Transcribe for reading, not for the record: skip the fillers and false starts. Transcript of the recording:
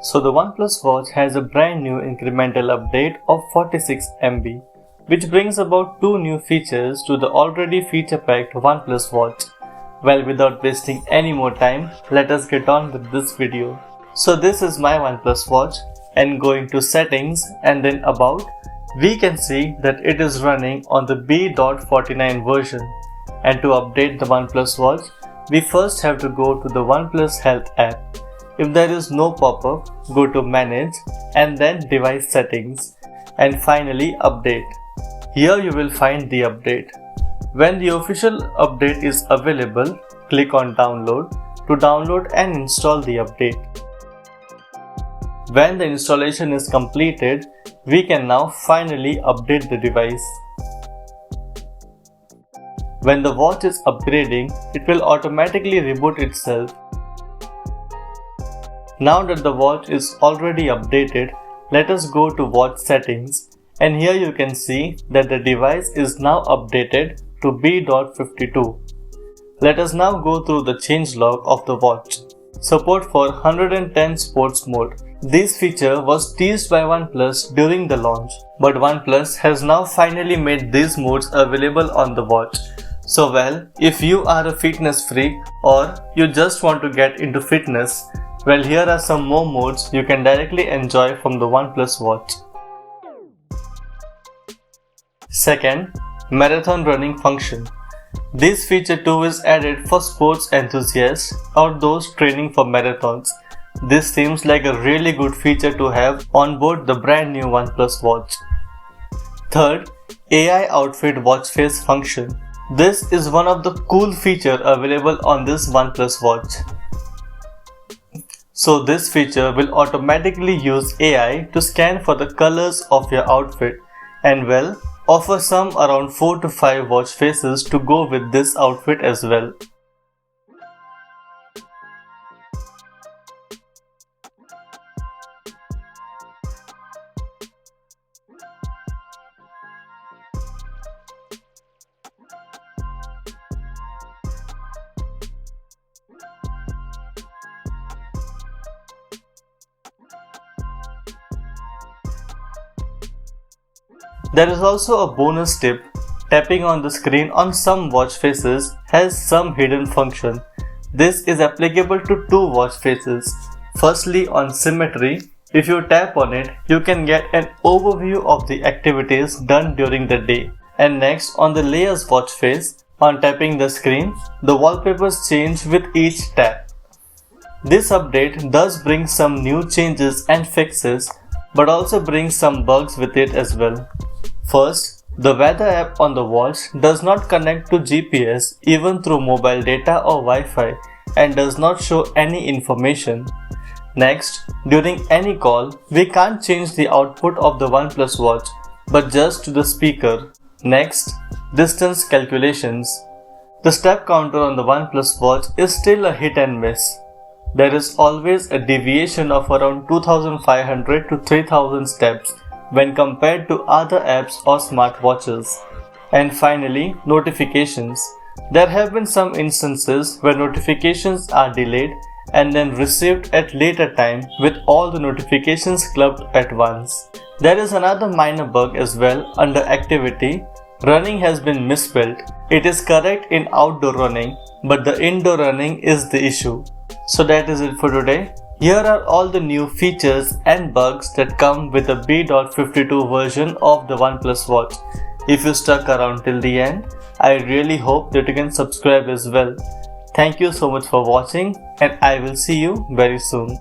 So the OnePlus Watch has a brand new incremental update of 46 MB, which brings about two new features to the already feature-packed OnePlus Watch. Well, without wasting any more time, let us get on with this video. So this is my OnePlus Watch, and going to settings and then about, we can see that it is running on the B.49 version. And to update the OnePlus Watch, we first have to go to the OnePlus Health app. If there is no pop-up, go to Manage and then Device Settings and finally Update. Here you will find the update. When the official update is available, click on Download to download and install the update. When the installation is completed, we can now finally update the device. When the watch is upgrading, it will automatically reboot itself. Now that the watch is already updated, let us go to Watch Settings, and here you can see that the device is now updated to B.52. Let us now go through the changelog of the watch. Support for 110 sports mode. This feature was teased by OnePlus during the launch, but OnePlus has now finally made these modes available on the watch. So well, if you are a fitness freak or you just want to get into fitness, well, here are some more modes you can directly enjoy from the OnePlus Watch. Second, marathon running function. This feature too is added for sports enthusiasts or those training for marathons. This seems like a really good feature to have on board the brand new OnePlus Watch. Third, AI outfit watch face function. This is one of the cool features available on this OnePlus Watch. So this feature will automatically use AI to scan for the colors of your outfit and well, offer some around 4 to 5 watch faces to go with this outfit as well. There is also a bonus tip. Tapping on the screen on some watch faces has some hidden function. This is applicable to two watch faces. Firstly, on symmetry, if you tap on it, you can get an overview of the activities done during the day. And next, on the layers watch face, on tapping the screen, the wallpapers change with each tap. This update does bring some new changes and fixes, but also brings some bugs with it as well. First, the weather app on the watch does not connect to GPS even through mobile data or Wi-Fi and does not show any information. Next, during any call, we can't change the output of the OnePlus Watch, but just to the speaker. Next, distance calculations. The step counter on the OnePlus Watch is still a hit and miss. There is always a deviation of around 2500 to 3000 steps when compared to other apps or smartwatches. And finally, notifications. There have been some instances where notifications are delayed and then received at later time with all the notifications clubbed at once. There is another minor bug as well under activity. Running has been misspelled. It is correct in outdoor running, but the indoor running is the issue. So that is it for today. Here are all the new features and bugs that come with the B.52 version of the OnePlus Watch. If you stuck around till the end, I really hope that you can subscribe as well. Thank you so much for watching, and I will see you very soon.